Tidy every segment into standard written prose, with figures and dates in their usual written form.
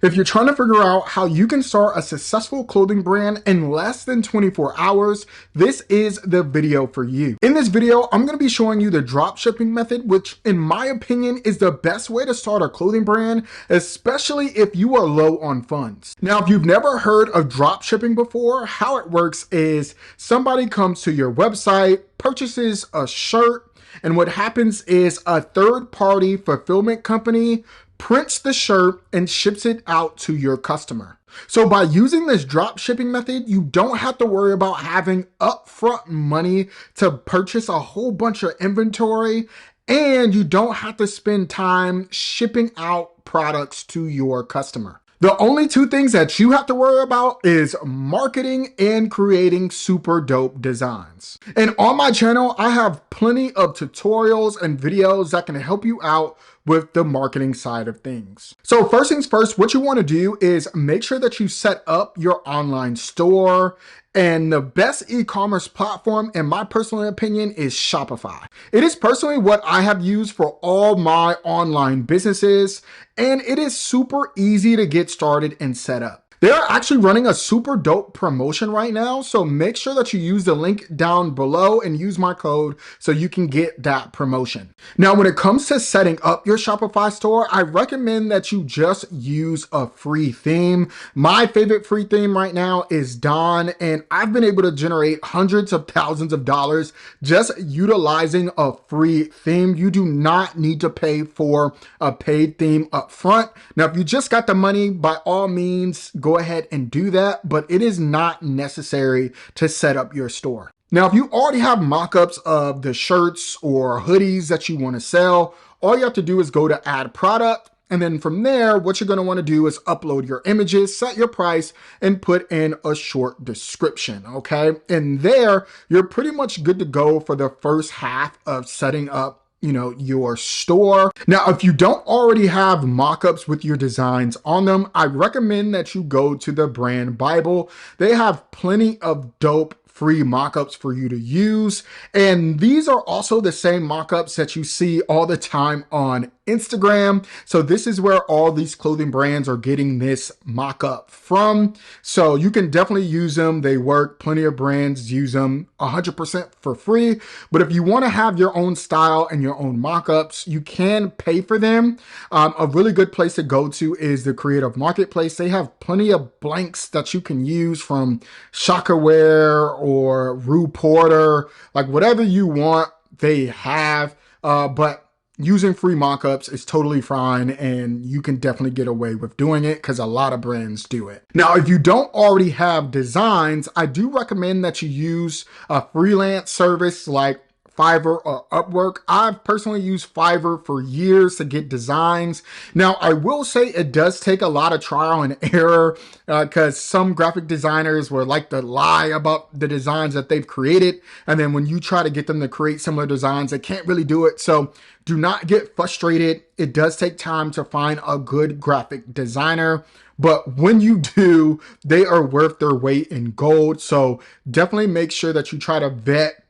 If you're trying to figure out how you can start a successful clothing brand in less than 24 hours, this is the video for you. In this video, I'm going to be showing you the drop shipping method, which in my opinion is the best way to start a clothing brand, especially if you are low on funds. Now, if you've never heard of drop shipping before, how it works is somebody comes to your website, purchases a shirt, and what happens is a third-party fulfillment company prints the shirt and ships it out to your customer. So by using this drop shipping method, you don't have to worry about having upfront money to purchase a whole bunch of inventory, and you don't have to spend time shipping out products to your customer. The only two things that you have to worry about is marketing and creating super dope designs. And on my channel, I have plenty of tutorials and videos that can help you out with the marketing side of things. So first things first, what you want to do is make sure that you set up your online store. And the best e-commerce platform, in my personal opinion, is Shopify. It is personally what I have used for all my online businesses, and it is super easy to get started and set up. They are actually running a super dope promotion right now, so make sure that you use the link down below and use my code so you can get that promotion. Now, when it comes to setting up your Shopify store, I recommend that you just use a free theme. My favorite free theme right now is Dawn, and I've been able to generate hundreds of thousands of dollars just utilizing a free theme. You do not need to pay for a paid theme up front. Now, if you just got the money, by all means, go ahead and do that, but it is not necessary to set up your store. Now, if you already have mock-ups of the shirts or hoodies that you want to sell, all you have to do is go to add product. And then from there, what you're going to want to do is upload your images, set your price, and put in a short description. Okay. And there, you're pretty much good to go for the first half of setting up your store. Now, if you don't already have mock-ups with your designs on them, I recommend that you go to the brand Bible. They have plenty of dope free mock-ups for you to use. And these are also the same mock-ups that you see all the time on Instagram. So this is where all these clothing brands are getting this mock-up from. So you can definitely use them. They work. Plenty of brands use them 100% for free. But if you want to have your own style and your own mock-ups, you can pay for them. A really good place to go to is the Creative Marketplace. They have plenty of blanks that you can use from Shockerware or Rue Porter, like whatever you want, they have. But using free mockups is totally fine, and you can definitely get away with doing it because a lot of brands do it. Now, if you don't already have designs, I do recommend that you use a freelance service like Fiverr or Upwork. I've personally used Fiverr for years to get designs. Now, I will say it does take a lot of trial and error because some graphic designers will like to lie about the designs that they've created. And then when you try to get them to create similar designs, they can't really do it. So do not get frustrated. It does take time to find a good graphic designer. But when you do, they are worth their weight in gold. So definitely make sure that you try to vet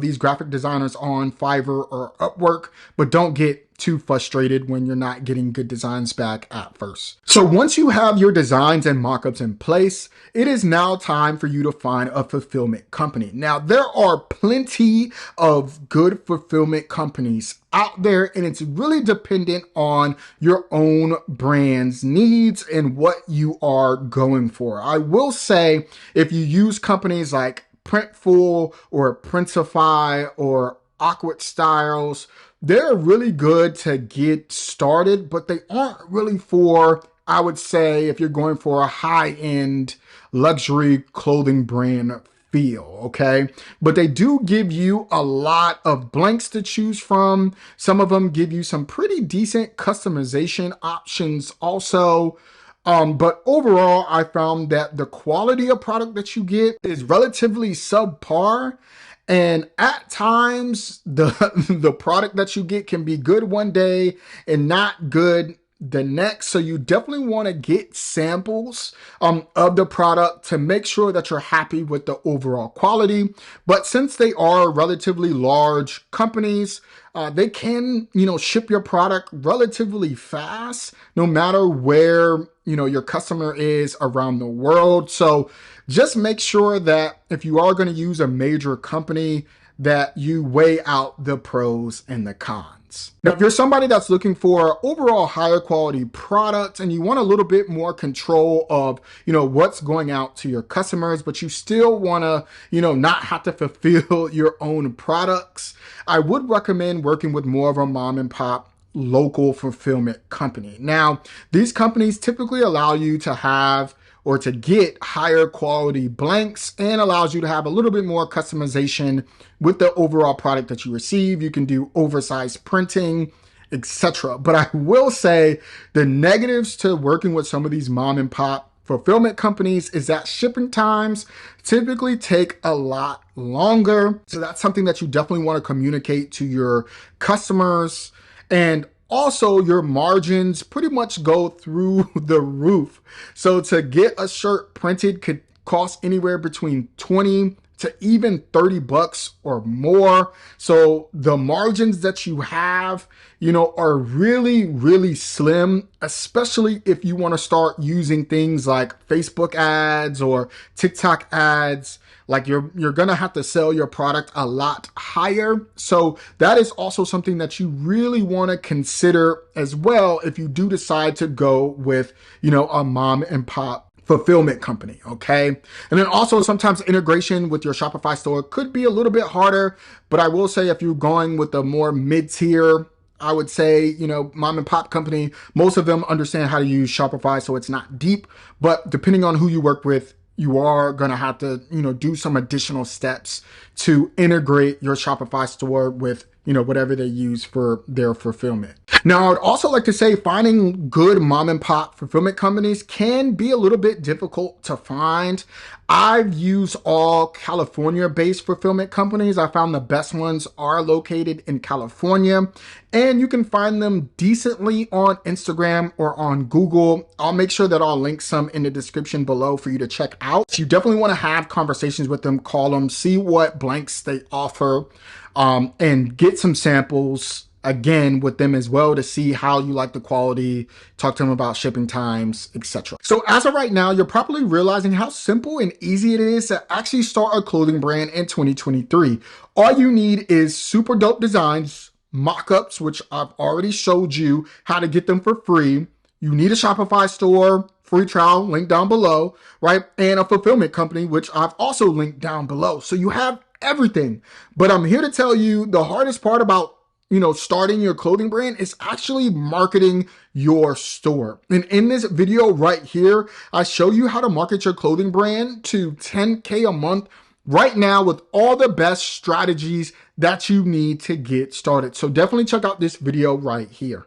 these graphic designers on Fiverr or Upwork, but don't get too frustrated when you're not getting good designs back at first. So once you have your designs and mockups in place, it is now time for you to find a fulfillment company. Now, there are plenty of good fulfillment companies out there, and it's really dependent on your own brand's needs and what you are going for. I will say, if you use companies like Printful or Printify or Awkward Styles, they're really good to get started, but they aren't really for, I would say, if you're going for a high-end luxury clothing brand feel, okay? But they do give you a lot of blanks to choose from. Some of them give you some pretty decent customization options also. But overall, I found that the quality of product that you get is relatively subpar. And at times, the product that you get can be good one day and not good the neck. So you definitely want to get samples of the product to make sure that you're happy with the overall quality. But since they are relatively large companies, they can, ship your product relatively fast, no matter where, your customer is around the world. So just make sure that if you are going to use a major company, that you weigh out the pros and the cons. Now, if you're somebody that's looking for overall higher quality product and you want a little bit more control of, what's going out to your customers, but you still want to, not have to fulfill your own products, I would recommend working with more of a mom and pop local fulfillment company. Now, these companies typically allow you to have or to get higher quality blanks and allows you to have a little bit more customization with the overall product that you receive. You can do oversized printing, etc. But I will say the negatives to working with some of these mom and pop fulfillment companies is that shipping times typically take a lot longer. So that's something that you definitely want to communicate to your customers. And also, your margins pretty much go through the roof. So to get a shirt printed could cost anywhere between 20 to even 30 bucks or more. So the margins that you have, are really, really slim, especially if you want to start using things like Facebook ads or TikTok ads. Like you're going to have to sell your product a lot higher. So that is also something that you really want to consider as well if you do decide to go with, a mom and pop fulfillment company. Okay. And then also sometimes integration with your Shopify store could be a little bit harder, but I will say if you're going with a more mid-tier, I would say, mom and pop company, most of them understand how to use Shopify, so it's not deep, but depending on who you work with, you are going to have to, do some additional steps to integrate your Shopify store with, whatever they use for their fulfillment. Now, I would also like to say finding good mom and pop fulfillment companies can be a little bit difficult to find. I've used all California-based fulfillment companies. I found the best ones are located in California, and you can find them decently on Instagram or on Google. I'll make sure that I'll link some in the description below for you to check out. So you definitely want to have conversations with them, call them, see what blanks they offer, and get some samples again with them as well to see how you like the quality, talk to them about shipping times, etc. So as of right now, you're probably realizing how simple and easy it is to actually start a clothing brand in 2023. All you need is super dope designs, mock-ups, which I've already showed you how to get them for free. You need a Shopify store, free trial, link down below, right? And a fulfillment company, which I've also linked down below. So you have everything. But I'm here to tell you the hardest part about starting your clothing brand is actually marketing your store. And in this video right here, I show you how to market your clothing brand to 10K a month right now with all the best strategies that you need to get started. So definitely check out this video right here.